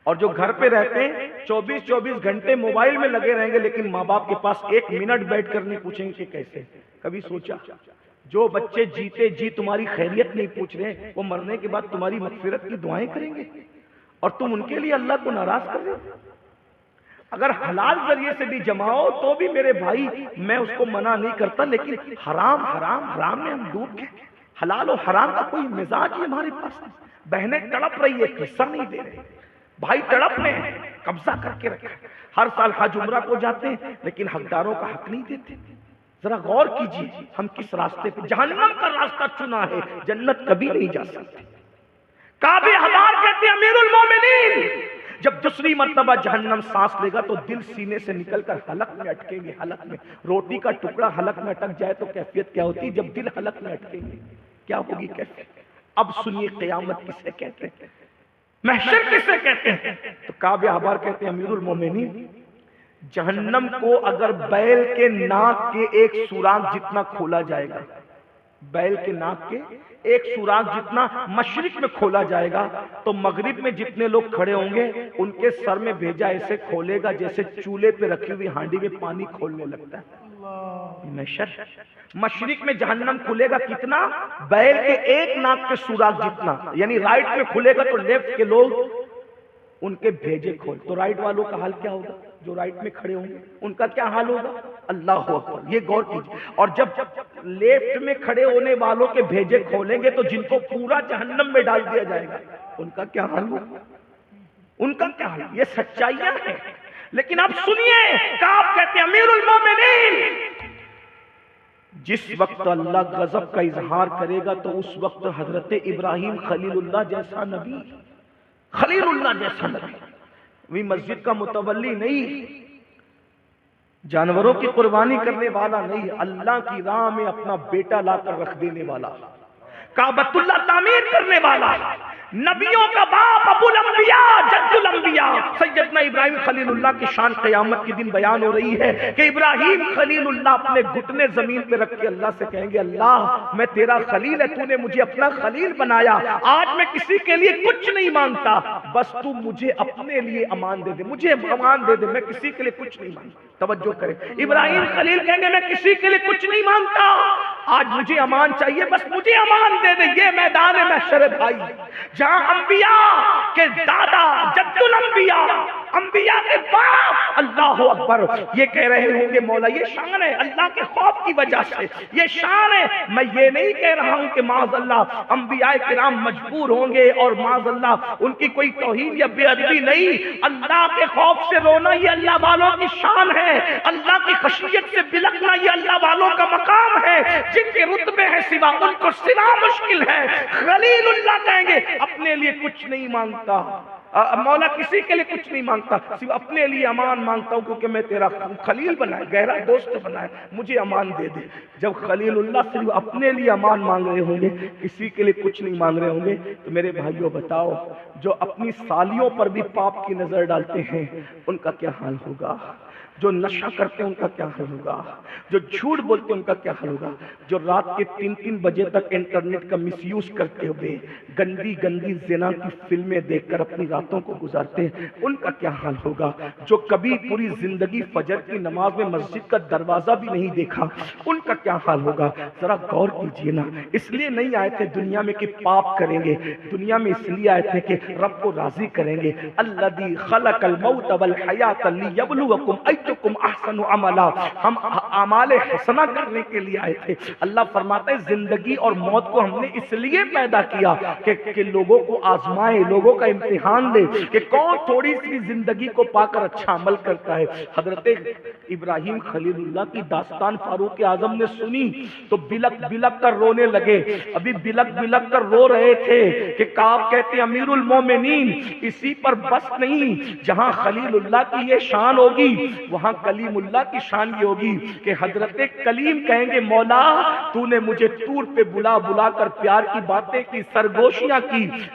اور جو گھر پہ رہتے ہیں 24 گھنٹے موبائل میں لگے رہیں گے لیکن ماں باپ کے پاس 1 منٹ بیٹھ کر نہیں پوچھیں گے کہ کیسے. کبھی سوچا جو بچے جیتے جی تمہاری خیریت نہیں پوچھ رہے وہ مرنے کے بعد تمہاری مغفرت کی دعائیں کریں گے اور تم ان کے لیے اللہ کو ناراض کر رہے ہو؟ اگر حلال ذریعے سے بھی جماؤ تو بھی میرے بھائی میں اس کو منع نہیں کرتا، لیکن حرام حرام حرام میں ہم ڈوب گئے. حلال و حرام کا کوئی مزاج ہی ہمارے پاس نہیں. بہنیں تڑپ رہی ہے، حصہ نہیں دے رہے، بھائی تڑپ میں قبضہ کر کے رکھا. ہر سال حج عمرہ کو جاتے ہیں لیکن حقداروں کا حق نہیں دیتے. ذرا غور کیجیے ہم کس راستے پہ، جہنم کا راستہ چنا ہے، جنت کبھی نہیں جا سکتے. کعب احبار کہتے ہیں امیر المومنین جب دوسری مرتبہ جہنم سانس لے گا تو دل سینے سے نکل کر حلق میں اٹکیں گے. حلق میں روٹی کا ٹکڑا حلق میں اٹک جائے تو کیفیت کیا ہوتی ہے؟ جب دل حلق میں اٹکیں گے کیا ہوگی کیفیت؟ اب سنیے قیامت کسے کہتے ہیں، محشر کسے کہتے ہیں. تو کعب احبار کہتے ہیں امیر المومنین جہنم کو اگر بیل کے ناک کے ایک سوراخ جتنا کھولا جائے گا، بیل کے ناک کے ایک سوراخ جتنا مشرق میں کھولا جائے گا تو مغرب میں جتنے لوگ کھڑے ہوں گے ان کے سر میں بھیجا ایسے کھولے گا جیسے چولہے پہ رکھی ہوئی ہانڈی میں پانی کھولنے لگتا ہے. مشرق میں جہنم کھلے گا کتنا؟ بیل کے ایک ناک کے سوراخ جتنا، یعنی رائٹ میں کھلے گا تو لیفٹ کے لوگ ان کے بھیجے کھول. تو رائٹ والوں کا حال کیا ہوگا؟ جو رائٹ میں کھڑے ہوں گے ان کا کیا حال ہوگا؟ اللہ اکبر. یہ غور کیجیے. اور جب لیفٹ میں کھڑے ہونے والوں کے بھیجے کھولیں گے تو جن کو پورا جہنم میں ڈال دیا جائے گا ان کا کیا حال ہوگا؟ ان کا کیا حال؟ یہ سچائیاں ہیں. لیکن اب سنیے کعب کہتے ہیں امیر المومنین جس وقت اللہ غضب کا اظہار کرے گا تو اس وقت حضرت ابراہیم خلیل اللہ جیسا نبی، خلیل اللہ جیسا نبی، وہ مسجد کا متولی نہیں، جانوروں کی قربانی کرنے والا نہیں، اللہ کی راہ میں اپنا بیٹا لا کر رکھ دینے والا، کعبۃ اللہ تعمیر کرنے والا، نبیوں کا باپ، ابو الانبیاء، جد الانبیاء سیدنا ابراہیم خلیل اللہ کی شان قیامت کے دن بیان ہو رہی ہے کہ ابراہیم خلیل اللہ اپنے گھٹنے زمین پہ رکھ کے اللہ سے کہیں گے اللہ میں تیرا خلیل ہے، تو نے مجھے اپنا خلیل بنایا، آج میں کسی کے لیے کچھ نہیں مانگتا، بس تو مجھے اپنے لیے امان دے دے، مجھے امان دے دے، میں کسی کے لیے کچھ نہیں مانگتا. توجہ کریں، ابراہیم خلیل کہیں گے میں کسی کے لیے کچھ نہیں مانگتا، آج مجھے امان چاہیے، بس مجھے امان دے دے. یہ میدان محشر بھائی جہاں انبیاء کے دادا جد الانبیاء، انبیاء کے باپ، اللہ اکبر، یہ کہہ رہے ہوں گے مولا یہ شان ہے اللہ کے خوف کی وجہ سے، یہ شان ہے. میں یہ نہیں کہہ رہا ہوں کہ معاذ اللہ انبیاء کرام مجبور ہوں گے اور معاذ اللہ ان کی کوئی توہین یا بے ادبی نہیں. اللہ کے خوف سے رونا یہ اللہ والوں کی شان ہے، اللہ کی خشیت سے بلکنا یہ اللہ والوں کا مقام ہے. جن کے رتبے ہیں سوا ان کو سوا مشکل ہے. خلیل اللہ کہیں گے اپنے لیے کچھ نہیں مانگتا، مولا کسی کے لیے کچھ نہیں مانگتا، صرف اپنے لیے امان مانگتا ہوں کیونکہ میں تیرا خلیل بنایا، گہرا دوست بنایا، مجھے امان دے دے. جب خلیل اللہ صرف اپنے لیے امان مانگ رہے ہوں گے، کسی کے لیے کچھ نہیں مانگ رہے ہوں گے، تو میرے بھائیوں بتاؤ جو اپنی سالیوں پر بھی پاپ کی نظر ڈالتے ہیں ان کا کیا حال ہوگا؟ جو نشہ کرتے ہیں ان کا کیا حال ہوگا؟ جو جھوٹ بولتے ہیں ان کا کیا حال ہوگا؟ جو رات کے 3 بجے تک انٹرنیٹ کا مس یوز کرتے ہوئے گندی گندی زنا کی فلمیں دیکھ کر اپنی راتوں کو گزارتے ہیں ان کا کیا حال ہوگا؟ جو کبھی پوری زندگی فجر کی نماز میں مسجد کا دروازہ بھی نہیں دیکھا ان کا کیا حال ہوگا؟ ذرا غور کیجیے نا. اس لیے نہیں آئے تھے دنیا میں کہ پاپ کریں گے، دنیا میں اس لیے آئے تھے کہ رب کو راضی کریں گے. الذی خلق الموت والحیات لیبلوکم ایکم احسن عملا. ہم اعمال حسنہ کرنے کے لیے آئے تھے. اللہ فرماتا ہے زندگی اور موت کو ہم نے اس لیے پیدا کیا کہ لوگوں کو آزمائے، لوگوں کا امتحان لے کہ کون تھوڑی سی زندگی کو پا کر اچھا عمل کرتا ہے. حضرت ابراہیم خلیل اللہ کی داستان فاروق اعظم نے سنی تو بلک بلک کر رونے لگے. ابھی بلک بلک کر رو رہے تھے کہ کعب کہتے امیر المومنین اسی پر بس نہیں، جہاں خلیل اللہ کی یہ شان ہوگی وہاں کلیم اللہ کی شان یہ ہوگی کہ حضرت کلیم کہیں گے مولا تو نے مجھے طور پہ بلا بلا کر پیار کی باتیں کی، سرگوشیاں کی.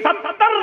70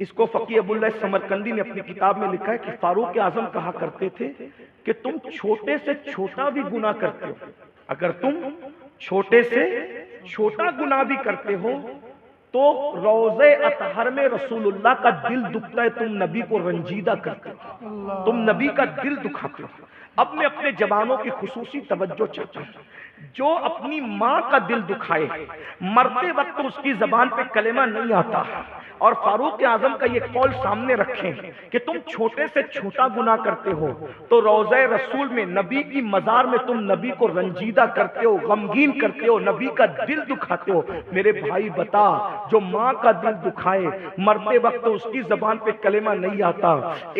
اس کو فقیہ ابو اللہ سمرقندی نے اپنی کتاب میں لکھا ہے کہ فاروق اعظم کہا کرتے تھے کہ تم چھوٹے سے چھوٹا بھی گناہ کرتے ہو، اگر تم چھوٹے سے چھوٹا گناہ بھی کرتے ہو تو روضہ اطہر میں رسول اللہ کا دل دکھتا ہے، تم نبی کو رنجیدہ کرتے ہو، تم نبی کا دل دکھاتے ہو۔ اب میں اپنے جوانوں کی خصوصی توجہ چاہتا ہوں، جو اپنی ماں کا دل دکھائے، مرتے وقت اس کی زبان پہ کلمہ نہیں آتا، اور فاروق اعظم کا یہ قول سامنے رکھیں کہ تم چھوٹے سے چھوٹا گناہ کرتے ہو تو روضہ رسول میں نبی کی مزار میں تم نبی کو رنجیدہ کرتے ہو، غمگین کرتے ہو، نبی کا دل دکھاتے ہو۔ میرے بھائی بتا، جو ماں کا دل دکھائے، مرتے وقت اس کی زبان پہ کلمہ نہیں آتا،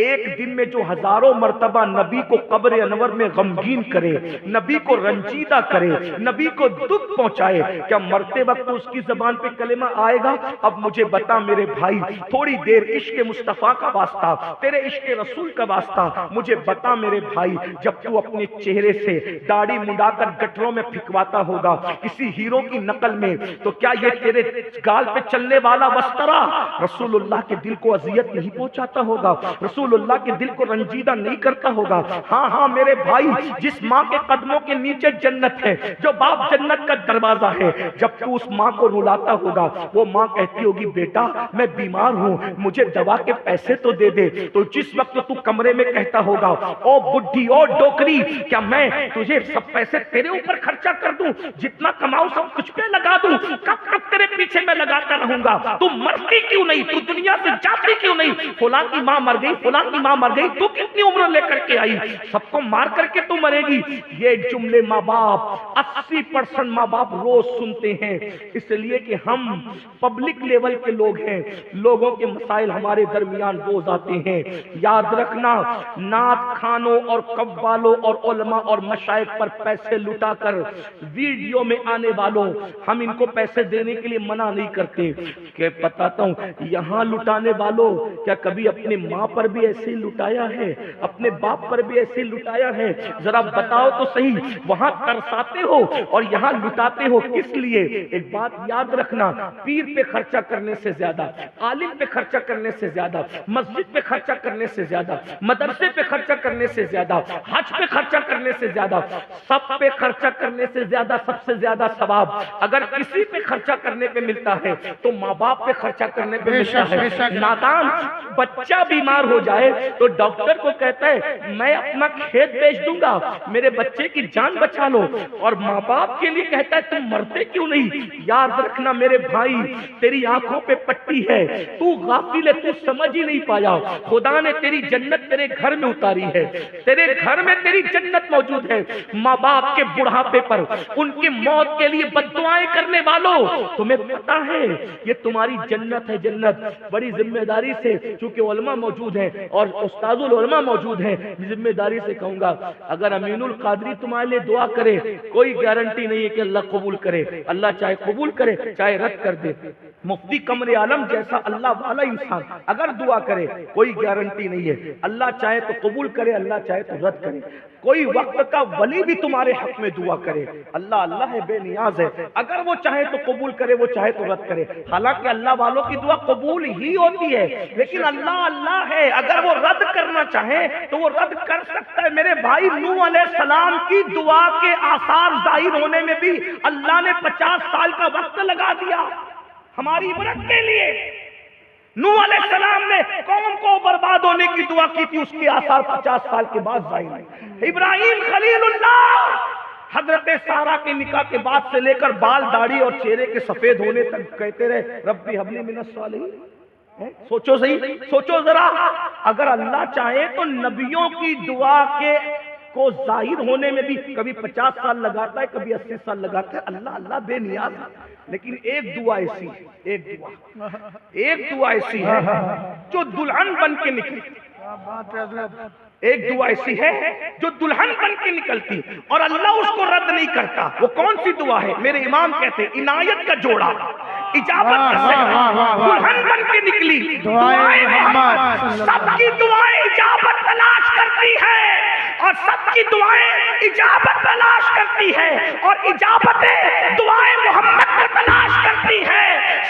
ایک دن میں جو ہزاروں مرتبہ نبی کو قبر انور میں غمگین کرے، نبی کو رنجیدہ کرے، نبی کو دکھ پہنچائے، کیا مرتے وقت اس کی زبان پہ کلمہ آئے گا؟ اب مجھے بتا میرے بھائی، تھوڑی دیر عشق مصطفیٰ کا واسطہ، تیرے عشق رسول کا واسطہ، مجھے بتا میرے بھائی، جب تو اپنے چہرے سے داڑھی منڈا کر گٹروں میں پھکواتا ہوگا کسی ہیرو کی نقل میں، تو کیا یہ تیرے گال پہ چلنے والا وسترا رسول اللہ کے دل کو اذیت نہیں پہنچاتا ہوگا؟ رسول اللہ کے دل کو رنجیدہ نہیں کرتا ہوگا؟ ہاں ہاں میرے بھائی، جس ماں کے قدموں کے نیچے جنت ہے، جو باپ جنت کا دروازہ ہے، جب تو اس ماں کو رلاتا ہوگا، وہ ماں کہتی ہوگی بیٹا میں بیمار ہوں، مجھے دوا کے پیسے تو دے دے، تو جس وقت تو کمرے میں کہتا ہوگا او بڈھی او ڈوکری، کیا میں تجھے سب پیسے تیرے اوپر خرچہ کر دوں، جتنا کماؤں سب کچھ پہ لگا دوں، کب تک تیرے پیچھے میں لگاتا رہوں گا؟ تو مرتی کیوں نہیں؟ تو دنیا سے جاتی کیوں نہیں؟ فلاں کی ماں مر گئی، فلاں کی ماں مر گئی، تو کتنی عمر لے کر کے آئی؟ سب کو مار کر کے تو مرے گی۔ یہ جملے ماں باپ 80% ماں باپ روز سنتے ہیں، اس لیے کہ ہم پبلک لیول کے لوگ ہیں، لوگوں کے مسائل ہمارے درمیان روز آتے ہیں۔ یاد رکھنا، نعت خانوں اور قوالوں اور علماء اور مشائخ پر پیسے لٹا کر ویڈیو میں آنے والوں، ہم ان کو پیسے دینے کے لیے منع نہیں کرتے کہ بتاتا ہوں، یہاں لٹانے والوں کیا کبھی اپنے ماں پر بھی ایسے ہی لٹایا ہے؟ اپنے باپ پر بھی ایسے ہی لٹایا ہے؟ ذرا بتاؤ تو صحیح، وہاں ترساتے ہو اور یہاں لٹاتے ہو کس لیے؟ ایک بات یاد رکھنا، پیر پہ خرچہ کرنے سے زیادہ، عالم پہ خرچہ کرنے سے زیادہ، مسجد پہ خرچہ کرنے سے زیادہ، مدرسے پہ خرچہ کرنے سے زیادہ، حج پہ خرچہ کرنے سے زیادہ، سب پہ خرچہ کرنے سے زیادہ، سب سے زیادہ ثواب اگر کسی پہ خرچہ کرنے پہ ملتا ہے تو ماں باپ پہ خرچہ کرنے پہ ملتا ہے۔ نادان بچہ بیمار ہو جائے تو ڈاکٹر کو کہتا ہے میں اپنا کھیت بیچ دوں گا، میرے بچے کی جان بچا لو، اور ماں باپ کے لیے کہتا ہے تم مرتے کیوں نہیں؟ یاد رکھنا میرے بھائی، تیری آنکھوں پہ پٹی ہے، تو غافل ہے، تو سمجھ ہی نہیں پایا، خدا نے تیری جنت تیرے گھر میں اتاری ہے، تیرے گھر میں تیری جنت موجود ہے۔ ماں باپ کے بڑھاپے پر ان کی موت کے لیے بد دعائیں کرنے والوں، تمہیں پتا ہے یہ تمہاری جنت ہے، جنت بڑی ذمہ داری سے، چونکہ علماء موجود ہیں اور استاد العلماء موجود ہیں، ذمہ داری سے کہوں گا اگر امین القادری تمہارے لیے دعا کرے، کوئی گارنٹی نہیں ہے کہ اللہ قبول کرے، اللہ چاہے قبول کرے چاہے رد کر دے۔ مفتی قمر عالم جیسا اللہ والا انسان اگر دعا کرے کوئی گارنٹی نہیں ہے، اللہ چاہے تو قبول کرے، اللہ چاہے تو رد کرے۔ کوئی وقت کا ولی بھی تمہارے حق میں دعا کرے، اللہ اللہ ہے، بے نیاز ہے، اگر وہ چاہے تو قبول کرے، وہ چاہے تو رد کرے۔ حالانکہ اللہ والوں کی دعا قبول ہی ہوتی ہے، لیکن اللہ اللہ ہے، اگر وہ رد کرنا چاہے تو وہ رد کر سکتا ہے۔ میرے بھائی، نوح علیہ السلام کی دعا کے آثار ظاہر ہونے میں بھی اللہ نے 50 سال کا وقت لگا دیا ہماری عبرت کے لیے۔ نوح علیہ السلام نے قوم کو برباد ہونے کی دعا کی تھی، اس کے آثار 50 سال کے بعد ظاہر ہوئے۔ ابراہیم خلیل اللہ حضرت سارہ کے نکاح کے بعد سے لے کر بال داڑھی اور چہرے کے سفید ہونے تک کہتے رہے ربی حب لی من الصالحین۔ سوچو صحیح، سوچو ذرا، اگر اللہ چاہے تو نبیوں کی دعا کے کو ظاہر ہونے میں بھی کبھی 50 سال لگاتا ہے، کبھی 80 سال لگاتا ہے۔ اللہ اللہ بے نیاز ہے، لیکن ایک دعا ایسی ہے، ایک دعا ایسی ہے جو دلہن بن کے نکلی، ایک دعا ایسی ہے جو دلہن بن کے نکلتی اور اللہ اس کو رد نہیں کرتا۔ وہ کون سی دعا ہے؟ میرے امام کہتے ہیں عنایت کا جوڑا، اجابت کا صحرا، دلہن بن کے نکلی، دعائیں محمد، سب کی دعائیں اجابت تلاش کرتی ہے اور سب کی دعائیں اجابت تلاش کرتی ہے، اور اجابت دعائیں محمد کو تلاش کرتی ہے،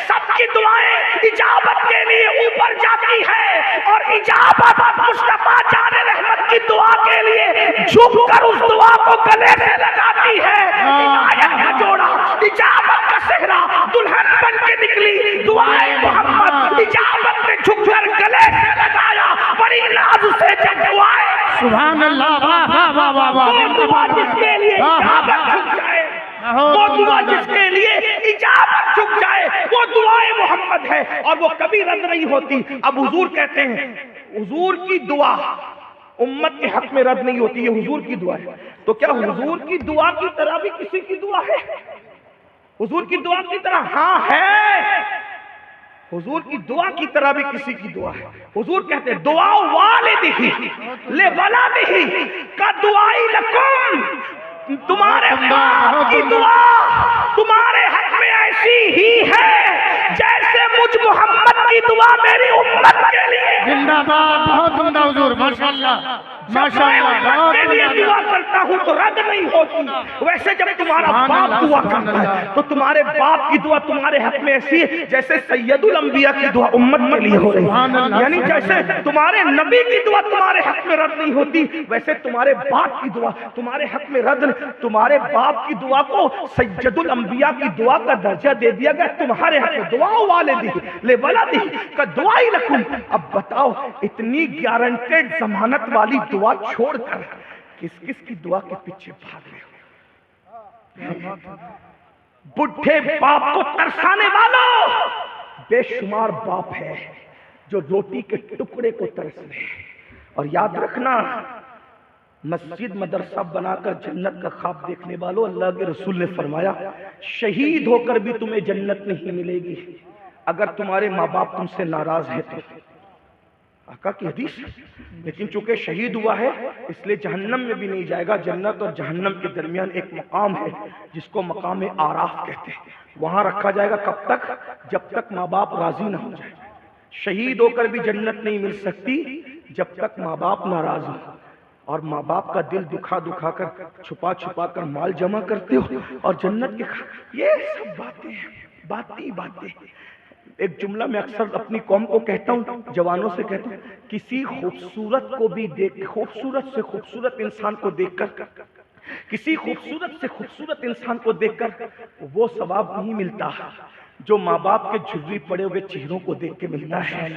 سب کی دعائیں اجابت کے لیے اوپر جاتی ہے، اور اجابت مصطفیٰ جان رحمت کی دعا کے لیے جھک کر اس دعا کو گلے سے لگاتی ہے۔ عنایت کا جوڑا، اجابت کا صحرا، دلہن بن کے نکلی دعائیں محمد، اجابت نے جھک کر گلے سے لگایا، بڑی ناز سے جب دعائیں سبحان اللہ، واہ واہ واہ واہ واہ، وہ دعا جس کے لیے اجابت جھک جائے، وہ دعا جس کے لیے اجابت جھک جائے، وہ دعائیں محمد ہے، اور وہ کبھی رد نہیں ہوتی۔ اب حضور کہتے ہیں حضور کی دعا امت کے حق میں رد نہیں ہوتی، یہ حضور کی دعا ہے۔ تو کیا حضور کی دعا کی طرح بھی کسی کی دعا ہے؟ حضور کی دعا کی طرح ہاں ہے، حضور کی دعا کی طرح بھی کسی کی دعا ہے۔ حضور کہتے ہیں دعا والدہ لولدہ کا دعائی لکم، تمہارے باپ کی دعا تمہارے حق میں ایسی ہی ہے جیسے مجھ محمد کی دعا میری امت کے لیے۔ زندہ باد، بہت عمدہ حضور، ماشاءاللہ ماشاءاللہ، بہت کے لیے دعا کرتا ہوں تو رد نہیں ہوتی، ویسے جب تمہارا باپ دعا کرتا ہے تو تمہارے باپ کی دعا تمہارے حق میں ایسی ہے جیسے سید الانبیاء کی دعا امت کے لیے ہو رہی ہے، یعنی جیسے تمہارے نبی کی دعا تمہارے حق میں رد نہیں ہوتی، ویسے تمہارے باپ کی دعا تمہارے حق میں رد نہیں۔ تمہارے باپ کی دعا کو سید الانبیاء کی دعا کا درجہ دے دیا گیا، تمہارے حق میں دعا والدہ لولدہ کا دعائی لکم۔ اب بتاؤ اتنی گارنٹیڈ ضمانت والی دعا چھوڑ کر کس کس کی دعا کے پیچھے بھاگ رہے ہو؟ بڈھے باپ کو ترسانے والوں، بے شمار باپ ہے جو روٹی کے ٹکڑے کو ترس رہے، اور یاد رکھنا مسجد مدرسہ بنا کر جنت کا خواب دیکھنے والوں، اللہ کے رسول نے فرمایا شہید ہو کر بھی تمہیں جنت نہیں ملے گی اگر تمہارے ماں باپ تم سے ناراض ہیں تو، آقا کی حدیث۔ لیکن چونکہ شہید ہوا ہے اس لیے جہنم میں بھی نہیں جائے گا، جنت اور جہنم کے درمیان ایک مقام ہے جس کو مقام آراف کہتے ہیں، وہاں رکھا جائے گا کب تک؟ جب تک ماں باپ راضی نہ ہو جائے۔ شہید ہو کر بھی جنت نہیں مل سکتی جب تک ماں باپ ناراض ہو، اور ماں باپ کا دل دکھا دکھا کر چھپا چھپا کر مال جمع کرتے ہو، اور جنت کے یہ سب باتیں ہیں، باتیں۔ ایک جملہ میں اکثر اپنی قوم کو کہتا ہوں، جوانوں سے کہتا ہوں، کسی خوبصورت کو بھی دیکھ، خوبصورت سے خوبصورت انسان کو دیکھ کر، کسی خوبصورت سے خوبصورت انسان کو دیکھ کر وہ ثواب نہیں ملتا جو ماں باپ کے جھرری پڑے ہوئے چہروں کو دیکھ کے ملتا ہے۔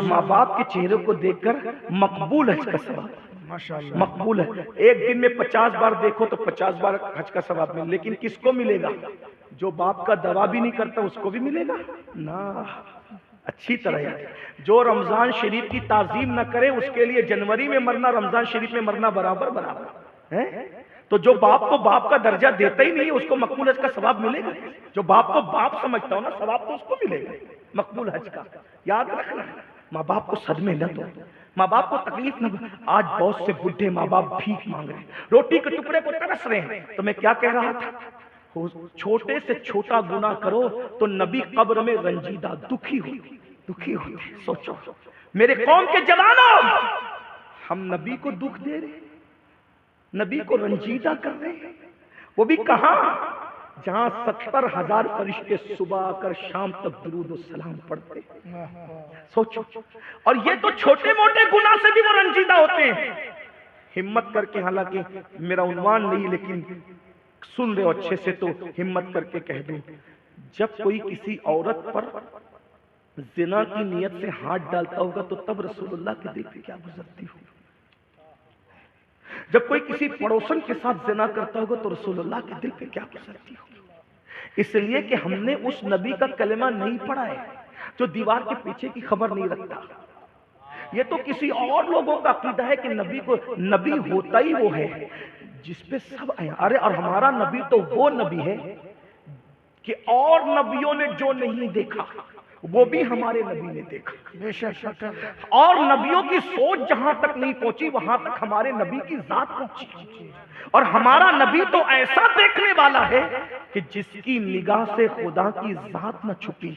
ماں باپ کے چہروں کو دیکھ کر مقبول حج کا ثواب مقبول ہے، ایک دن میں 50 بار دیکھو تو 50 بار حج کا ثواب ملے، لیکن کس کو ملے گا؟ جو باپ کا دوا بھی نہیں کرتا اس کو بھی ملے گا نا۔ اچھی طرح یاد، جو رمضان شریف کی تعظیم نہ کرے اس کے لیے جنوری میں مرنا رمضان شریف میں مرنا برابر ہے۔ تو جو باپ کو باپ کا درجہ دیتا ہی نہیں اس کو مقبول حج کا ثواب ملے گا؟ جو باپ کو باپ سمجھتا ہو نا ثواب تو اس کو ملے گا مقبول حج کا۔ یاد رکھنا، ماں باپ کو صدمے نہ دو، ماں باپ کو تکلیف نہ دو۔ آج بہت سے بڈھے ماں باپ بھیک مانگ رہے ہیں، روٹی کے ٹکڑے کو ترس رہے ہیں۔ تو میں کیا کہہ رہا تھا، چھوٹے سے چھوٹا گناہ کرو تو نبی قبر میں رنجیدہ دکھی ہوتے۔ سوچو میرے قوم کے جوانوں، ہم نبی کو دکھ دے رہے، نبی کو رنجیدہ کر رہے ہیں، وہ بھی کہاں؟ جہاں 70,000 فرشتے صبح آ کر شام تک درود و سلام پڑھتے۔ سوچو، اور یہ تو چھوٹے موٹے گناہ سے بھی وہ رنجیدہ ہوتے ہیں۔ ہمت کر کے، حالانکہ میرا عنوان نہیں لیکن سن رہے ہو اچھے سے تو ہمت کر کے کہہ دوں، جب کوئی کسی عورت پر زنا کی نیت سے ہاتھ ڈالتا ہوگا تو تب رسول اللہ کے دل پہ کیا گزرتی ہوگی؟ جب کوئی کسی پڑوسن کے ساتھ زنا کرتا ہوگا تو رسول اللہ کے دل پہ کیا گزرتی ہوگی؟ اس لیے کہ ہم نے اس نبی کا کلمہ نہیں پڑھا ہے جو دیوار کے پیچھے کی خبر نہیں رکھتا۔ یہ تو کسی اور لوگوں کا عقیدہ ہے کہ نبی ہوتا ہی وہ ہے جس پہ سب آئے۔ ارے اور ہمارا نبی تو وہ نبی ہے کہ اور نبیوں نے جو نہیں دیکھا وہ بھی ہمارے نبی نے دیکھا، اور نبیوں کی سوچ جہاں تک نہیں پہنچی وہاں تک ہمارے نبی کی ذات پہنچی، اور ہمارا نبی تو ایسا دیکھنے والا ہے کہ جس کی نگاہ سے خدا کی ذات نہ چھپی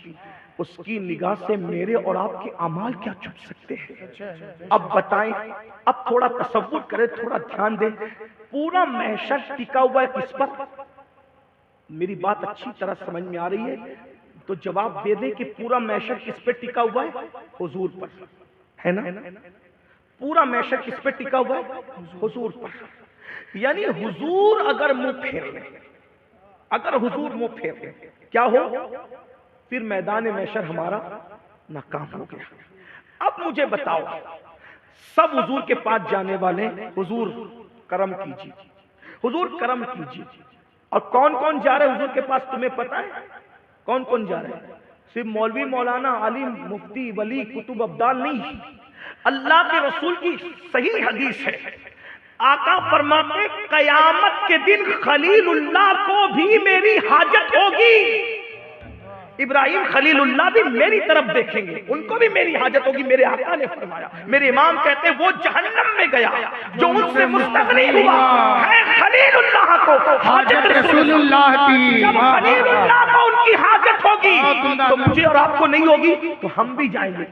اس کی نگاہ سے میرے اور آپ کے اعمال کیا چھپ سکتے ہیں؟ اب بتائیں، اب تھوڑا تصور کریں، تھوڑا دھیان دیں، پورا محشر ٹکا ہوا ہے کس پر؟ میری بات اچھی طرح سمجھ میں آ رہی ہے تو جواب دے دیں کہ پورا معاشر کس پہ ٹکا ہوا ہے؟ حضور پر، ہے نا؟ پورا معاشر کس پہ ٹکا ہوا ہے؟ حضور پر۔ یعنی حضور اگر منہ پھیر لیں، اگر حضور منہ پھیر لیں کیا ہو؟ پھر میدان محشر ہمارا ناکام ہو گیا۔ اب مجھے بتاؤ، سب حضور کے پاس جانے والے، حضور کرم کیجیے، حضور کرم کیجیے، اور کون کون جا رہے ہیں حضور کے پاس تمہیں پتا ہے؟ کون کون جا رہے ہیں؟ صرف مولوی، مولانا، عالم، مفتی، ولی، کتب، ابدال نہیں، اللہ کے رسول کی صحیح حدیث ہے، آقا فرماتے قیامت کے دن خلیل اللہ کو بھی میری حاجت ہوگی، ابراہیم خلیل اللہ بھی میری طرف دیکھیں گے، ان کو بھی میری حاجت ہوگی۔ میرے آقا نے فرمایا، میرے امام کہتے ہیں وہ جہنم میں گیا جو ان سے مستغنی ہوا ہے خلیل اللہ کو حاجت رسول اللہ کی، جب خلیل اللہ کو ان کی حاجت ہوگی تو مجھے اور آپ کو نہیں ہوگی، تو ہم بھی جائیں گے،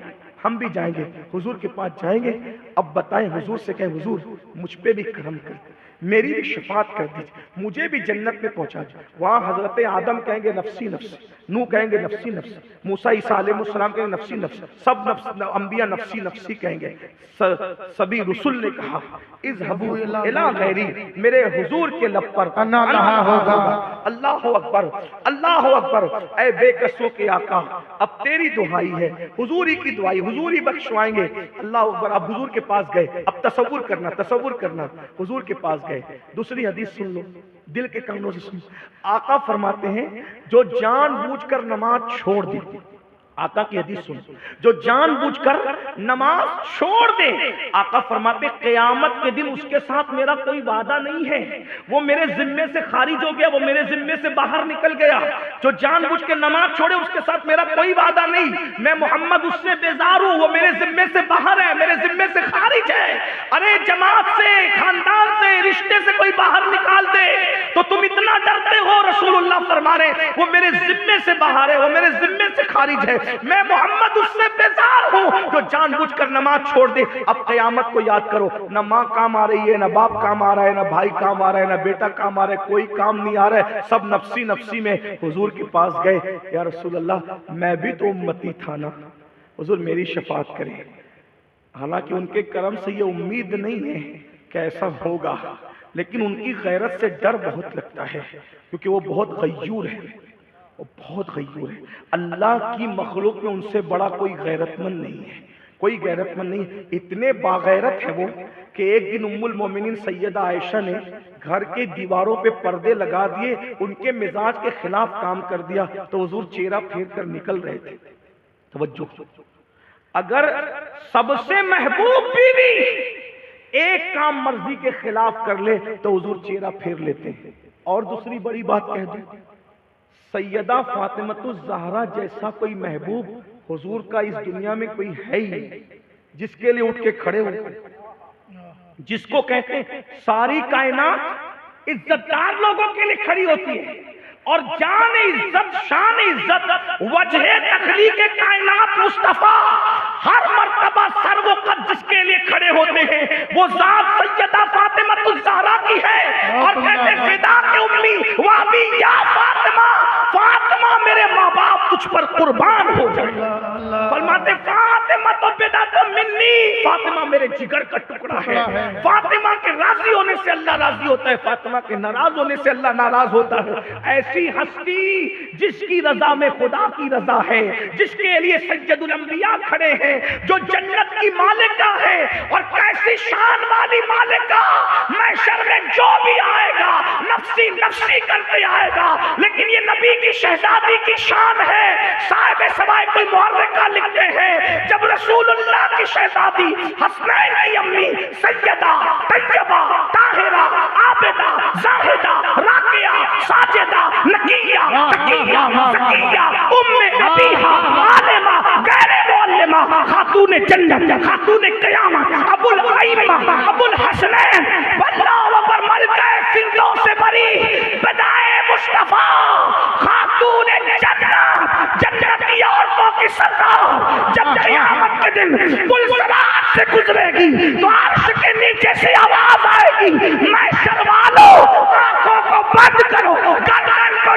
ہم بھی جائیں گے، حضور کے پاس جائیں گے۔ اب بتائیں، حضور سے کہیں حضور مجھ پہ بھی کرم کر، میری بھی شفاعت کر دیجیے، مجھے بھی جنت میں پہنچا دیجیے۔ وہاں حضرت آدم کہیں گے نفسی نفسی، نوح کہیں گے نفسی نفسی، موسیٰ عیسیٰ علیہ السلام کہیں گے نفسی نفسی، سب انبیاء نفسی نفسی کہیں گے۔ سبھی رسول نے کہا اذهبوا الی غیری، میرے حضور کے لب پر انا لہا ہوگا۔ اللہ اکبر، اللہ اکبر۔ اے بے کسوں کے آقا، اب تیری دعائی ہے، حضور ہی کی دعائی، حضور ہی بخشوائیں گے۔ اللہ اکبر۔ اب حضور کے پاس گئے، اب تصور کرنا، تصور کرنا، حضور کے پاس گئے۔ دوسری حدیث سن لو، دل کے کانوں سے سن۔ آقا فرماتے ہیں جو جان بوجھ کر نماز چھوڑ دے، آقا کی حدیث سن، جو جان بوجھ کر نماز چھوڑ دے، آقا فرماتے قیامت کے دن اس کے ساتھ میرا کوئی وعدہ نہیں ہے، وہ میرے ذمے سے خارج ہو گیا، وہ میرے ذمے سے باہر نکل گیا۔ جو جان بوجھ کے نماز چھوڑے اس کے ساتھ میرا کوئی وعدہ نہیں، میں محمد اس سے بیزار ہوں، وہ میرے ذمے سے باہر ہے، میرے ذمے سے خارج ہے۔ ارے جماعت سے، خاندان سے، رشتے سے کوئی باہر نکال دے تو تم اتنا ڈرتے ہو، رسول اللہ فرما رہے وہ میرے ذمے سے باہر ہے، وہ میرے ذمے سے خارج ہے، میں محمد اس سے بیزار ہوں جو جان بوجھ کر نماز چھوڑ دے۔ اب قیامت کو یاد کرو، نہ ماں کام آ رہی ہے، نہ باپ کام آ رہا ہے، نہ بھائی کام آ رہا ہے، نہ بیٹا کام آ رہا ہے، کوئی کام نہیں آ رہا ہے، سب نفسی نفسی میں حضور کے پاس گئے۔ یا رسول اللہ میں بھی تو امتی تھا نا، حضور میری شفاعت کریں۔ حالانکہ ان کے کرم سے یہ امید نہیں ہے کہ ایسا ہوگا، لیکن ان کی غیرت سے ڈر بہت لگتا ہے، کیونکہ وہ بہت غیور ہے، وہ بہت غیور ہے۔ اللہ کی مخلوق میں ان سے بڑا کوئی غیرت مند نہیں ہے، کوئی غیرت مند نہیں۔ اتنے باغیرت ہے وہ کہ ایک دن ام المومنین سیدہ عائشہ نے گھر کے دیواروں پہ پردے لگا دیے، ان کے مزاج کے خلاف کام کر دیا، تو حضور چہرہ پھیر کر نکل رہے تھے۔ توجہ، اگر سب سے محبوب بیوی ایک کام مرضی کے خلاف کر لے تو حضور چہرہ پھیر لیتے ہیں۔ اور دوسری بڑی بات کہہ دوں، سیدہ فاطمۃ الزہرا جیسا کوئی محبوب حضور کا اس دنیا میں کوئی ہے ہی نہیں، جس کے لیے اٹھ کے کھڑے ہوئے، جس کو کہتے ہیں ساری کائنات عزت دار لوگوں کے لیے کھڑی ہوتی ہے، اور جان عزت، شان عزت، وجہ تخلیق کائنات مصطفیٰ ہر مرتبہ سر و قد جس کے لیے کھڑے ہوتے ہیں وہ ذات سیدہ فاطمۃ الزہرا کی ہے، اور کہتے فدا کے امی وابی یا فاطمہ، فاطمہ میرے ماں باپ تجھ پر قربان ہو جائے۔ فرماتے فاطمہ تو بدعت منی، فاطمہ میرے جگر کا ٹکڑا ہے۔ فاطمہ کے راضی ہونے سے اللہ راضی ہوتا ہے، فاطمہ کے ناراض ہونے سے اللہ ناراض ہوتا ہے۔ ایسی ہستی جس کی رضا میں خدا کی رضا ہے، جس کے لیے سید الانبیاء کھڑے ہیں، جو جنت کی مالکہ ہے، اور کیسی شان والی مالکہ، محشر میں جو بھی آئے گا نفسی نفسی کرتے آئے گا، لیکن یہ نبی کی شہزادی کی شان ہے۔ صاحب سوائے کوئی محرکہ لکھتے ہیں جب رسول اللہ کی شہزادی حسنین کی امی سیدہ طیبہ طاہرہ عابدہ زاہدہ راکعہ ساجدہ نقیہ تقیہ زکیہ ام ابیہا عالمہ غیر معلمہ خاتون جنت خاتون قیامت ابو الائمہ ابو الحسنین واللہ اکبر ملکہ فردوس بری بدائے مصطفیٰ خاتون جنت، جنت کی عورتوں کی سردار جب قیامت کے دن پلسرات سے گزرے گی تو عرش کے نیچے سے آواز آئے گی، محشر والوں آنکھوں کو بند کرو، گردن کو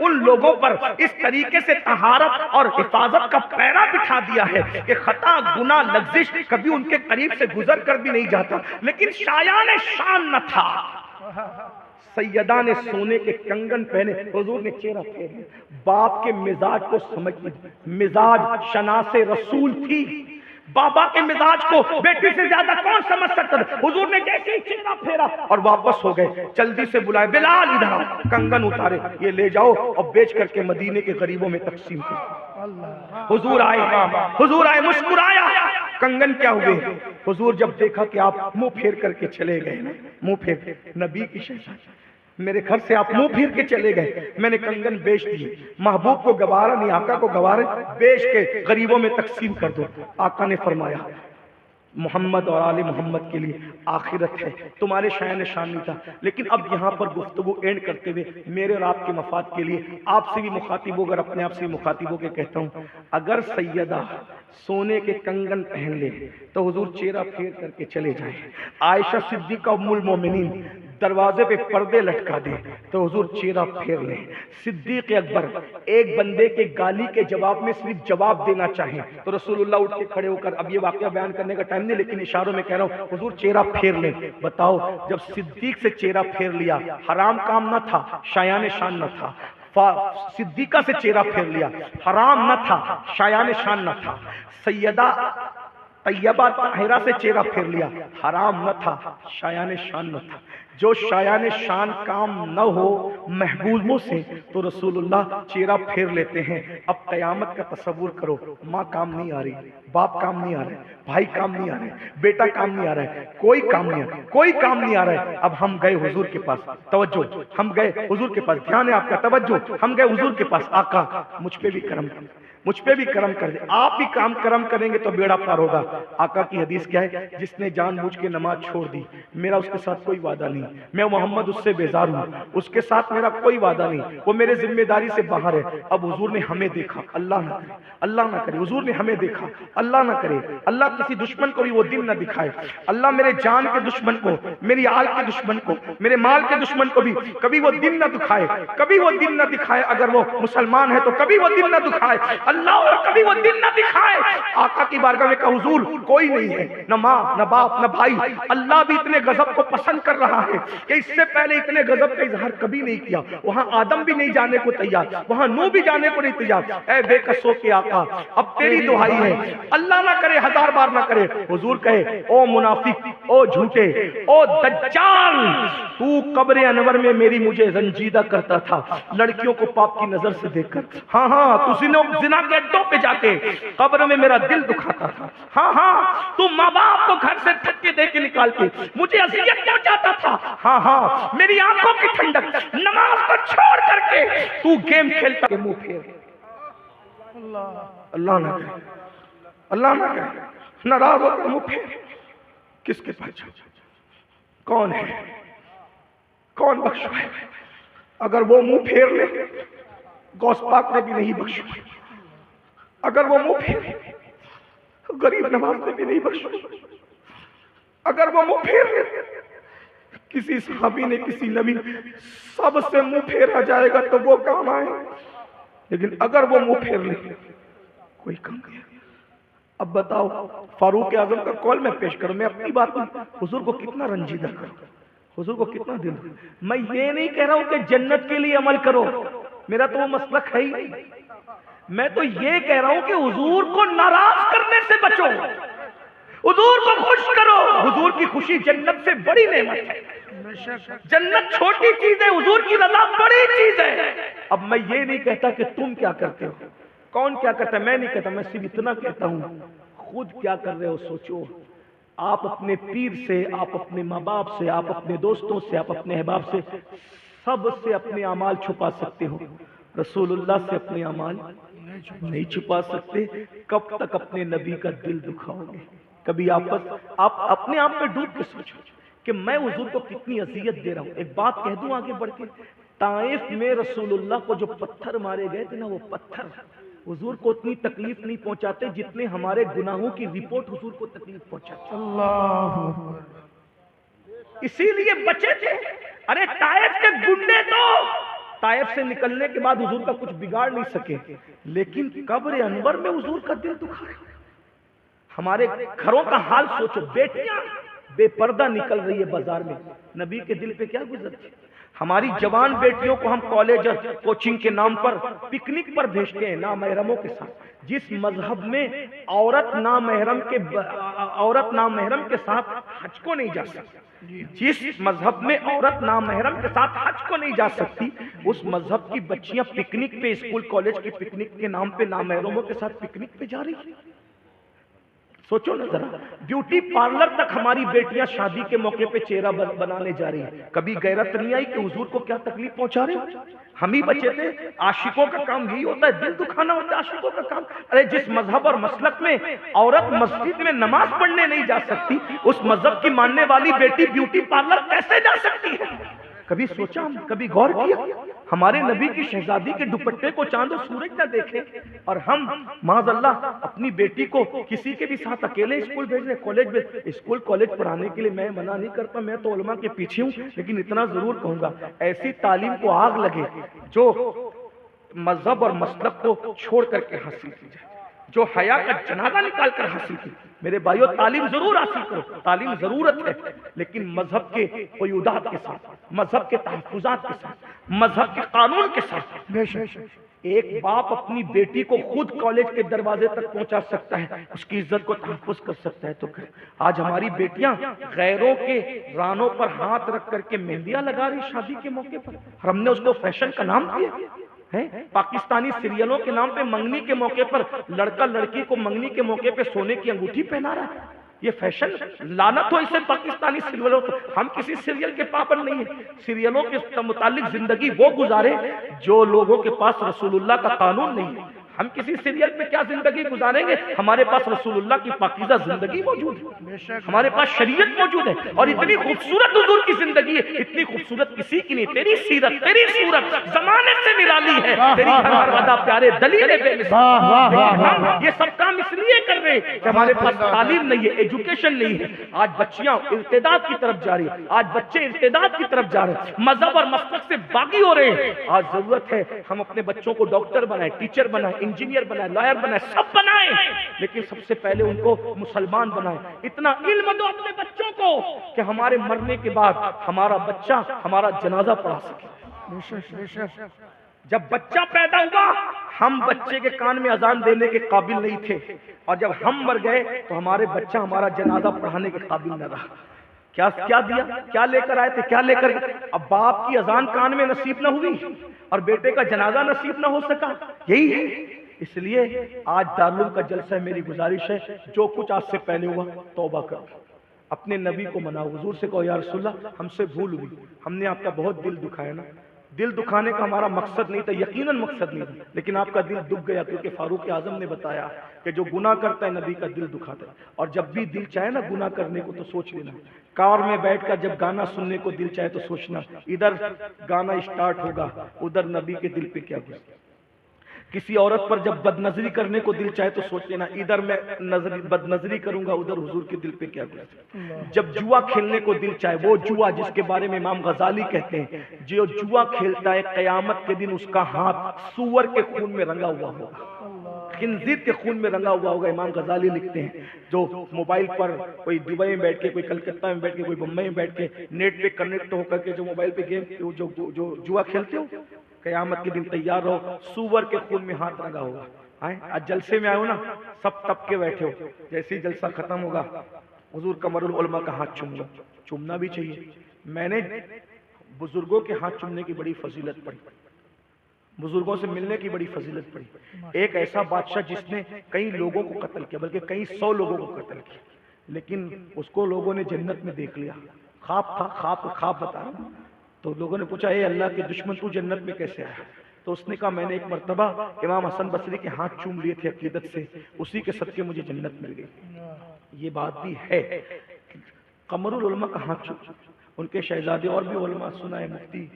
ان لوگوں پر اس طریقے سے طہارت اور حفاظت کا پیرا بٹھا دیا ہے کہ خطا گناہ لغزش کبھی ان کے قریب سے گزر کر بھی نہیں جاتا. لیکن شایان شان نہ تھا. سیدہ نے سونے کے کنگن پہنے, حضور نے چہرہ پھیرا. باپ کے مزاج کو سمجھ, مزاج شناس رسول تھی. بابا کے مزاج کو بیٹی سے زیادہ کون سمجھ سکتا تھا. حضور نے جیسے ہی چہرہ پھیرا اور واپس ہو گئے, جلدی سے بلائے, بلال ادھر آؤ, کنگن اتارے, یہ لے جاؤ اور بیچ کر کے مدینے کے غریبوں میں تقسیم کرو. حضور آئے, مسکرایا. کنگن کیا ہوئے؟ حضور جب دیکھا کہ آپ منہ پھیر کر کے چلے گئے نا, منہ پھیر, نبی کی شہزادی, میرے گھر سے آپ منہ پھیر کے چلے گئے, میں نے کنگن بیچ دیے. محبوب کو گوارا نہیں, آقا کو گوارے, بیچ کے غریبوں میں تقسیم کر دو. آقا نے فرمایا محمد اور آل محمد کے لیے آخرت ہے, تمہارے شایان شان نہیں تھا. لیکن اب یہاں پر گفتگو اینڈ کرتے ہوئے میرے اور آپ کے مفاد کے لیے آپ سے بھی مخاطب ہو کر اپنے آپ سے بھی مخاطب ہو کے کہتا ہوں, اگر سیدہ سونے کے کنگن پہن لے تو حضور چہرہ پھیر کر کے چلے جائیں. عائشہ صدیقہ ام المومنین دروازے پہ پردے لٹکا دے تو حضور چہرہ پھیر لیں. صدیق اکبر ایک بندے کے گالی کے جواب میں صرف جواب دینا چاہیں تو رسول اللہ اٹھ کے کھڑے ہو کر, اب یہ واقعہ بیان کرنے کا ٹائم نہیں لیکن اشاروں میں کہہ رہا ہوں, حضور چہرہ پھیر لیں. بتاؤ جب صدیق سے چہرہ پھیر لیا, حرام کام نہ تھا, شایان شان نہ تھا. صدیقہ سے چہرہ پھیر لیا, حرام نہ تھا, شایان شان نہ تھا. سیدہ طیبہ طاہرہ سے چہرہ پھیر لیا, حرام نہ تھا, شایان شان نہ تھا. جو شایان شان کام نہ ہو محبوبوں سے تو رسول اللہ چہرہ پھیر لیتے ہیں. اب قیامت کا تصور کرو, ماں کام نہیں آ رہی, باپ کام نہیں آ رہے, بھائی کام نہیں آ رہے, بیٹا کام نہیں آ رہا ہے, کوئی کام نہیں آ رہا, کوئی کام نہیں آ رہا ہے. اب ہم گئے حضور کے پاس, توجہ, ہم گئے حضور کے پاس, دھیان ہے آپ کا, توجہ, ہم گئے حضور کے پاس. آقا مجھ پہ بھی کرم کر, مجھ پہ بھی کرم کر دے, آپ بھی کرم کریں گے تو بیڑا پار ہوگا. آقا کی حدیث کیا ہے, جس نے جان بوجھ کے نماز چھوڑ دی میرا اس کے ساتھ کوئی وعدہ نہیں, میں محمد اس سے بیزار ہوں, اس کے ساتھ میرا کوئی وعدہ نہیں, وہ میرے ذمہ داری سے باہر ہے. اب حضور نے ہمیں دیکھا, اللہ نہ کرے, اللہ نہ کرے, حضور نے ہمیں دیکھا, اللہ نہ کرے, اللہ کسی دشمن کو بھی وہ دن نہ دکھائے, اللہ میرے جان کے دشمن کو, میری آل کے دشمن کو, میرے مال کے دشمن کو بھی کبھی وہ دن نہ دکھائے, کبھی وہ دن نہ دکھائے. اگر وہ مسلمان ہے تو کبھی وہ دن نہ دکھائے, اللہ کبھی وہ دن نہ دکھائے. آقا کی بارگاہ میں کہا حضور کوئی نہیں ہے, نہ ماں نہ باپ نہ بھائی, اللہ بھی اتنے غضب کو پسند کر رہا ہے کہ اس سے پہلے اتنے غضب کا اظہار کبھی نہیں کیا. وہاں آدم بھی نہیں جانے کو تیار, وہاں نوح بھی جانے کو نہیں تیار. اے بے قصوں کے آقا اب تیری دعائی ہے, اللہ نہ کرے, ہزار بار نہ کرے. حضور کہے او منافق, او جھوٹے, او دجال, تو قبر انور میں میری مجھے رنجیدہ کرتا تھا لڑکیوں کو پاپ کی نظر سے دیکھ کر. ہاں ہاں تو زنا کے اڈوں پہ جا کے قبر میں میرا دل دکھاتا تھا. ہاں ہاں تو ماں باپ کو گھر سے دھکے دے کے نکال کے مجھے اذیت پہنچاتا تھا. ہاں ہاں میری آنکھوں کی ٹھنڈک, نماز کو چھوڑ کر کے تو گیم کھیلتا کے منہ پھیر. اللہ نہ کرے, اللہ نہ کرے, ناراض ہو کر منہ پھیر. کس کے پاس کون ہے, کون بخشوائے؟ اگر وہ منہ پھیر لے غوث پاک نے بھی نہیں بخشوائے, اگر وہ منہ پھیر غریب نواز نے بھی نہیں بخشوائے, اگر وہ منہ پھیر لے کسی صحابی نے, کسی نبی, سب سے منہ پھیرا جائے گا تو وہ کام آئے. لیکن اگر وہ منہ پھیر لے کوئی کام نہیں. اب بتاؤ فاروق اعظم کا قول میں پیش کروں, میں اپنی بات میں حضور کو کتنا رنجیدہ کروں, حضور کو کتنا دل. میں یہ نہیں کہہ رہا ہوں کہ جنت کے لیے عمل کرو, میرا تو وہ مسلک ہے ہی نہیں. میں تو یہ کہہ رہا ہوں کہ حضور کو ناراض کرنے سے بچو, حضور کو خوش کرو. حضور کی خوشی جنت سے بڑی نعمت ہے. جنت چھوٹی چیز ہے, حضور کی رضا بڑی چیز ہے. اب میں یہ نہیں کہتا کہ تم کیا کرتے ہو, کون کیا کرتا ہے, میں نہیں کہتا, میں صرف اتنا کہتا ہوں خود کیا کر رہے ہو سوچو. آپ اپنے پیر سے, آپ اپنے ماں باپ سے, آپ اپنے دوستوں سے, آپ اپنے احباب سے, سب سے اپنے اعمال چھپا سکتے ہو, رسول اللہ سے اپنے اعمال نہیں چھپا سکتے. کب تک اپنے نبی کا دل دکھاؤ گے؟ کبھی آپ اپنے آپ پہ ڈوب کے سوچو کہ میں حضور کو کتنی اذیت دے رہا ہوں. ایک بات کہہ دوں آگے بڑھ کے, طائف میں رسول اللہ کو جو پتھر مارے گئے تھے نا, وہ پتھر حضور کو اتنی تکلیف نہیں پہنچاتے جتنے ہمارے گناہوں کی رپورٹ حضور کو تکلیف پہنچاتے. اللہ, اسی لیے بچے تھے. ارے طائف کے گنڈے تو طائف سے نکلنے کے بعد حضور کا کچھ بگاڑ نہیں سکے، لیکن قبر انور میں حضور کا دل دکھا ہے۔ ہمارے گھروں کا حال سوچو، بیٹیاں بے پردہ نکل رہی ہے بازار میں، نبی کے دل پہ کیا گزرتی؟ ہماری جوان بیٹیوں کو ہم کالج اور کوچنگ کے نام پر پکنک پر بھیجتے ہیں نامحرموں کے ساتھ۔ جس مذہب میں عورت نامحرم کے ساتھ حج کو نہیں جا سکتی، جس مذہب میں عورت نامحرم کے ساتھ حج کو نہیں جا سکتی، اس مذہب کی بچیاں پکنک پہ، اسکول کالج کی پکنک کے نام پہ نامحرموں کے ساتھ پکنک پہ جا رہی ہیں۔ سوچو نا ذرا، بیوٹی پارلر تک ہماری بیٹیاں شادی کے موقع پہ چہرہ بنانے جا رہی ہیں۔ کبھی غیرت نہیں آئی کہ حضور کو کیا تکلیف پہنچا رہے ہو؟ ہم ہی بچے تھے، عاشقوں کا کام یہی ہوتا ہے، دل دکھانا ہوتا ہے عاشقوں کا کام۔ ارے جس مذہب اور مسلک میں عورت مسجد میں نماز پڑھنے نہیں جا سکتی، اس مذہب کی ماننے والی بیٹی بیوٹی پارلر کیسے جا سکتی ہے؟ کبھی سوچا، کبھی غور کیا؟ ہمارے نبی کی شہزادی کے دوپٹے کو چاند و سورج نہ دیکھے، اور ہم معاذ اللہ اپنی بیٹی کو کسی کے بھی ساتھ اکیلے اسکول بھیجنے، کالج میں اسکول کالج پڑھانے کے لیے میں منع نہیں کرتا، میں تو علماء کے پیچھے ہوں، لیکن اتنا ضرور کہوں گا ایسی تعلیم کو آگ لگے جو مذہب اور مسلک کو چھوڑ کر کے حاصل کی جائے، جو حیا کا جنازہ نکال کر حاصل کی۔ میرے بھائیو، تعلیم ضرور حاصل کرو، تعلیم ضرورت ہے، لیکن مذہب کے قیودات کے ساتھ، مذہب کے تحفظات کے ساتھ، مذہب کے قانون کے ساتھ۔ ایک باپ اپنی بیٹی کو خود کالج کے دروازے تک پہنچا سکتا ہے، اس کی عزت کو تحفظ کر سکتا ہے تو کرے۔ آج ہماری بیٹیاں غیروں کے رانوں پر ہاتھ رکھ کر کے مہندیاں لگا رہی شادی کے موقع پر، اور ہم نے اس کو فیشن کا نام دیا ہے۔ پاکستانی سیریلوں کے نام پہ منگنی کے موقع پر لڑکا لڑکی کو منگنی کے موقع پہ سونے کی انگوٹھی پہنا رہا ہے، یہ فیشن، لعنت ہو اسے پاکستانی سیریلوں پر۔ ہم کسی سیریل کے پابند نہیں ہیں، سیریلوں کے متعلق زندگی وہ گزارے جو لوگوں کے پاس رسول اللہ کا قانون نہیں ہے۔ ہم کسی سیریل پہ کیا زندگی گزاریں گے؟ ہمارے پاس رسول اللہ کی پاکیزہ زندگی موجود ہے، ہمارے پاس شریعت موجود ہے، اور اتنی خوبصورت حضور کی زندگی ہے، اتنی خوبصورت کسی کی نہیں۔ تیری سیرت، تیری صورت زمانے سے نرالی ہے، تیری ہر ادا پیارے دلیل بے مثال۔ ہم یہ سب کام اس لیے کر رہے ہیں کہ ہمارے پاس تعلیم نہیں ہے، ایجوکیشن نہیں ہے۔ آج بچیاں ارتداد کی طرف جا رہی ہیں، آج بچے ارتداد کی طرف جا رہے ہیں، مذہب اور مسلک سے باغی ہو رہے ہیں۔ آج ضرورت ہے ہم اپنے بچوں کو ڈاکٹر بنائیں، ٹیچر بنائیں، انجینئر بنائیں، لائر بنائیں، سب بنائیں، لیکن سب سے پہلے ان کو مسلمان بنائیں۔ اتنا علم دو اپنے بچوں کو کہ ہمارے مرنے کے بعد ہمارا بچہ ہمارا جنازہ پڑھا سکے۔ جب بچہ پیدا ہوا ہم بچے کے کان میں اذان دینے کے قابل نہیں تھے، اور جب ہم مر گئے تو ہمارے بچہ ہمارا جنازہ پڑھانے کے قابل نہ رہا۔ کیا دیا، کیا لے کر آئے تھے، کیا لے کر گئے؟ اب باپ کی اذان کان میں نصیب نہ ہوئی اور بیٹے کا جنازہ نصیب نہ ہو سکا، یہی ہے۔ اس لیے آج دارالعلوم کا جلسہ ہے، میری گزارش ہے جو کچھ آج سے پہلے ہوا توبہ کرو، اپنے نبی کو مناؤ، حضور سے کہو یا رسول اللہ ہم سے بھول ہوئی، ہم نے آپ کا بہت دل دکھایا نا۔ دل دکھانے کا ہمارا مقصد نہیں تھا، یقیناً مقصد نہیں تھا، لیکن آپ کا دل دکھ گیا، کیونکہ فاروق اعظم نے بتایا کہ جو گناہ کرتا ہے نبی کا دل دکھاتا ہے۔ اور جب بھی دل چاہے نا گناہ کرنے کو تو سوچ لینا، کار میں بیٹھ کر جب گانا سننے کو دل چاہے تو سوچنا ادھر گانا اسٹارٹ ہوگا، ادھر نبی کے دل پہ کیا گزرے۔ کسی عورت پر جب بد نظری کرنے کو دل چاہے تو سوچ لینا ادھر میں بد نظری کروں گا، ادھر حضور کے دل پہ کیا گزرے۔ جب جوا کھیلنے کو دل چاہے، وہ جوا جس کے بارے میں امام غزالی کہتے ہیں جو جوا کھیلتا ہے قیامت کے دن اس کا ہاتھ سور کے خون میں رنگا ہوا ہوگا، خنزیر کے خون میں رنگا ہوا ہوگا۔ امام غزالی لکھتے ہیں جو موبائل پر کوئی دبئی میں بیٹھ کے، کوئی کلکتہ میں بیٹھ کے، کوئی بمبئی میں بیٹھ کے نیٹ پہ کنیکٹ ہو کر کے جو موبائل پہ گیم جو جوا کھیلتے ہو، قیامت کے دن تیار رہو، سور کے خون میں ہاتھ رنگا ہوگا۔ آج جلسے میں آئے ہو نا، سب تب کے بیٹھے ہو، جیسے ہی جلسہ ختم ہوگا حضور قمر العلماء کا ہاتھ چوموں گا، چومنا بھی چاہیے۔ میں نے بزرگوں کے ہاتھ چومنے کی بڑی فضیلت پڑھی، بزرگوں سے ملنے کی بڑی فضیلت پڑھی۔ ایک ایسا بادشاہ جس نے کئی لوگوں کو قتل کیا، بلکہ کئی 100 لوگوں کو قتل کیا، لیکن اس کو لوگوں نے جنت میں دیکھ لیا۔ خواب تھا، خواب بتا رہا ہوں۔ تو لوگوں نے پوچھا اے اللہ کے دشمن تو جنت میں کیسے آیا؟ تو اس نے کہا میں نے ایک مرتبہ امام حسن بصری کے ہاتھ چوم لیے تھے عقیدت سے، اسی کے صدقے مجھے جنت مل گئی۔ یہ بات بھی ہے، قمر العلماء کا ہاتھ چوم، ان کے شہزادے اور بھی علماء سنا ہے، مفتی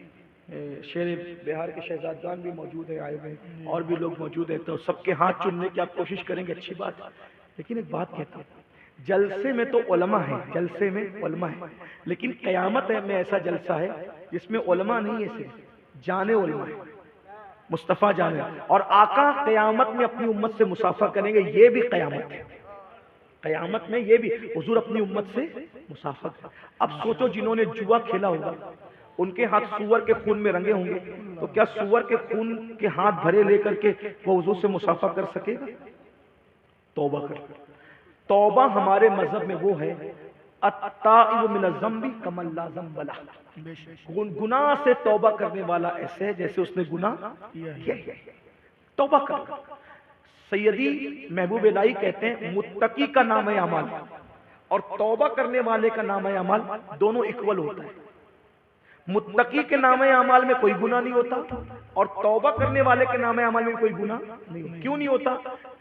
شیر بہار کے شہزادگان بھی موجود ہے آئے ہوئے، اور بھی لوگ موجود ہیں، تو سب کے ہاتھ چومنے کی آپ کوشش کریں گے، اچھی بات ہے۔ لیکن ایک بات کہتا ہوں، جلسے میں تو علماء ہیں، جلسے میں علماء ہیں، لیکن قیامت میں ایسا جلسہ ہے جس میں علماء نہیں ہے، صرف جانے علماء ہے، مصطفیٰ جانے، اور آقا قیامت میں اپنی امت سے مصافحہ کریں گے، یہ بھی قیامت ہے، قیامت میں یہ بھی حضور اپنی امت سے مصافحہ کریں۔ اب سوچو جنہوں نے جوا کھیلا ہوگا، ان کے ہاتھ سور کے خون میں رنگے ہوں گے، تو کیا سور کے خون کے ہاتھ بھرے لے کر کے وہ حضور سے مصافحہ کر سکے گا؟ توبہ کر، توبہ ہمارے مذہب میں وہ ہے التائب من الذنب کمن لا ذنب لہ، گناہ سے توبہ کرنے والا ایسے ہے جیسے اس نے گناہ کیا ہے۔ توبہ کر، سیدی محبوب الہی کہتے ہیں متقی کا نام اعمال اور توبہ کرنے والے کا نام اعمال دونوں اکول ہوتا ہے۔ متقی کے نام اعمال میں کوئی گناہ نہیں ہوتا اور توبہ کرنے والے کے نام اعمال میں کوئی گناہ نہیں ہوتا۔ کیوں نہیں ہوتا؟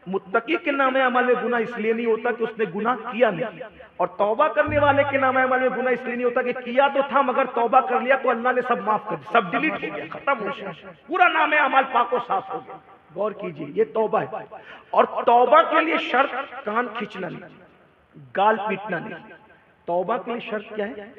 متقی کے نام اعمال میں گناہ اس لیے نہیں ہوتا کہ اس نے گناہ کیا نہیں، اور توبہ کرنے والے کے نام اعمال میں گناہ اس لیے نہیں ہوتا کہ کیا تو تھا مگر توبہ کر لیا تو اللہ نے سب معاف کر دیا، سب ڈیلیٹ ہو گیا، ختم ہو گیا، پورا نام اعمال پاک و صاف ہو گیا۔ غور کیجئے، یہ توبہ ہے، اور توبہ کے لیے شرط کان کھینچنا نہیں، گال پیٹنا نہیں۔ توبہ کے لیے شرط کیا ہے؟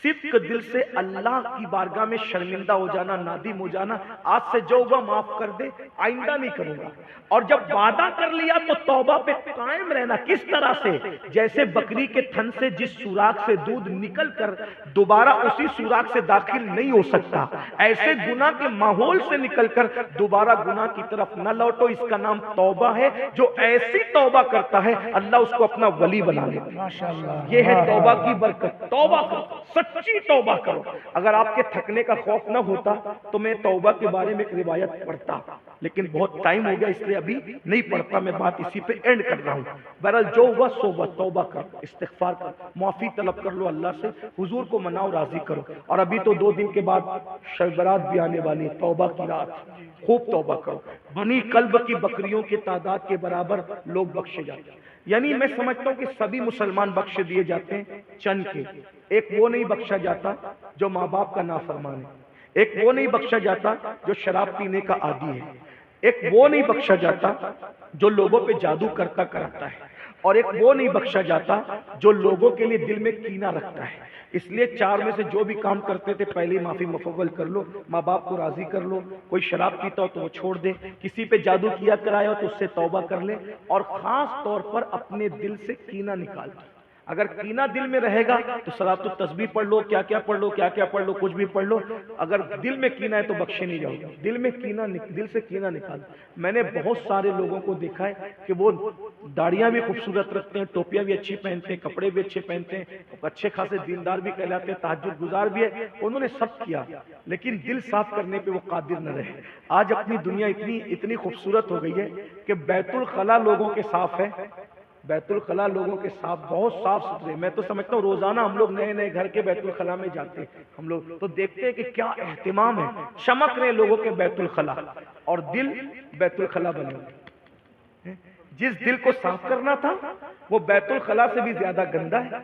صدق دل سے اللہ کی بارگاہ میں شرمندہ ہو جانا، نادم ہو جانا، آج سے جو ہوگا معاف کر دے، آئندہ نہیں کروں گا۔ اور جب وعدہ کر لیا تو توبہ پہ قائم رہنا، کس طرح سے؟ جیسے بکری کے تھن سے جس سوراخ سے دودھ نکل کر دوبارہ اسی سوراخ سے داخل نہیں ہو سکتا، ایسے گناہ کے ماحول سے نکل کر دوبارہ گناہ کی طرف نہ لوٹو، اس کا نام توبہ ہے۔ جو ایسی توبہ کرتا ہے اللہ اس کو اپنا ولی بنا لیتا ہے۔ یہ ہے توبہ کی برکت۔ توبہ کرو، سچی توبہ کرو۔ اگر آپ کے تھکنے کا خوف نہ ہوتا تو میں توبہ کے بارے میں ایک روایت پڑھتا، لیکن بہت ٹائم ہو گیا اس لیے ابھی نہیں پڑھتا، میں بات اسی پہ اینڈ کر رہا ہوں۔ بہرحال جو ہوا سو ہوا، توبہ کرو، استغفار کرو، معافی طلب کر لو اللہ سے، حضور کو مناؤ، راضی کرو۔ اور ابھی تو 2 دن کے بعد شب برات بھی آنے والی ہے، توبہ کی رات، خوب توبہ کرو۔ بنی قلب کی بکریوں کی تعداد کے برابر لوگ بخشے جاتے ہیں، یعنی میں سمجھتا ہوں کہ سبھی مسلمان بخشے دیے جاتے ہیں، چند کے۔ ایک وہ نہیں بخشا جاتا جو ماں باپ کا نافرمان ہے، ایک وہ نہیں بخشا جاتا جو شراب پینے کا عادی ہے، ایک وہ نہیں بخشا جاتا جو لوگوں پہ جادو کرتا کراتا ہے، اور ایک وہ نہیں بخشا جاتا جو لوگوں کے لیے دل میں کینہ رکھتا ہے۔ اس لیے 4 میں سے جو بھی کام کرتے تھے پہلے معافی مفول کر لو، ماں باپ کو راضی کر لو، کوئی شراب پیتا ہو تو وہ چھوڑ دے، کسی پہ جادو کیا کرایا ہو تو اس سے توبہ کر لے، اور خاص طور پر اپنے دل سے کینہ نکال دو۔ اگر کینہ دل میں رہے گا تو صلاۃ التسبیح پڑھ لو، کیا کیا پڑھ لو، کیا کیا پڑھ لو، کچھ بھی پڑھ لو، اگر دل میں کینہ ہے تو بخشے نہیں جاؤ گے۔ دل میں کینہ، دل سے کینہ نکال۔ میں نے بہت سارے لوگوں کو دیکھا ہے کہ وہ داڑیاں بھی خوبصورت رکھتے ہیں، ٹوپیاں بھی اچھی پہنتے ہیں، کپڑے بھی اچھے پہنتے ہیں، اچھے خاصے دیندار بھی کہلاتے ہیں، تہجد گزار بھی ہے، انہوں نے سب کیا، لیکن دل صاف کرنے پہ وہ قادر نہ رہے۔ آج اپنی دنیا اتنی خوبصورت ہو گئی ہے کہ بیت الخلاء لوگوں کے صاف ہے، بیت الخلاء لوگوں کے صاف، بہت صاف ستھرے۔ میں تو سمجھتا ہوں روزانہ ہم لوگ نئے نئے گھر کے بیت الخلاء میں جاتے ہیں، ہم لوگ تو دیکھتے ہیں کہ کیا اہتمام ہے، چمک رہے لوگوں کے بیت الخلاء، اور دل بیت الخلاء بنے ہوئے۔ جس دل کو صاف کرنا تھا وہ بیت الخلاء سے بھی زیادہ گندا ہے،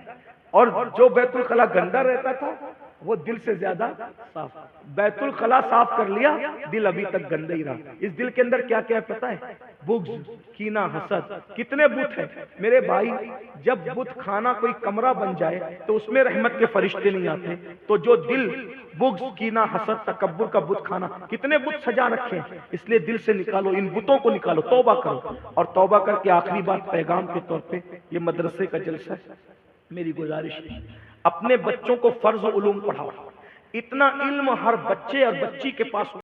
اور جو بیت الخلاء گندا رہتا تھا وہ دل سے زیادہ صاف۔ بیت الخلاء صاف کر لیا، دل ابھی تک گندا ہی رہا۔ اس دل کے اندر کیا کیا ہے پتہ ہے؟ بغض، کینہ، حسد، کتنے بت ہیں میرے بھائی۔ جب بت خانہ کوئی کمرہ بن جائے تو اس میں رحمت کے فرشتے نہیں آتے، تو جو دل بغض، کینہ، حسد، تکبر کا بت خانہ، کتنے بت سجا رکھے ہیں، اس لیے دل سے نکالو، ان بتوں کو نکالو، توبہ کرو۔ اور توبہ کر کے آخری بات پیغام کے طور پہ، یہ مدرسے کا جلسہ ہے، میری گزارش ہے اپنے بچوں کو فرض علوم پڑھاؤ۔ اتنا علم ہر بچے اور بچی کے پاس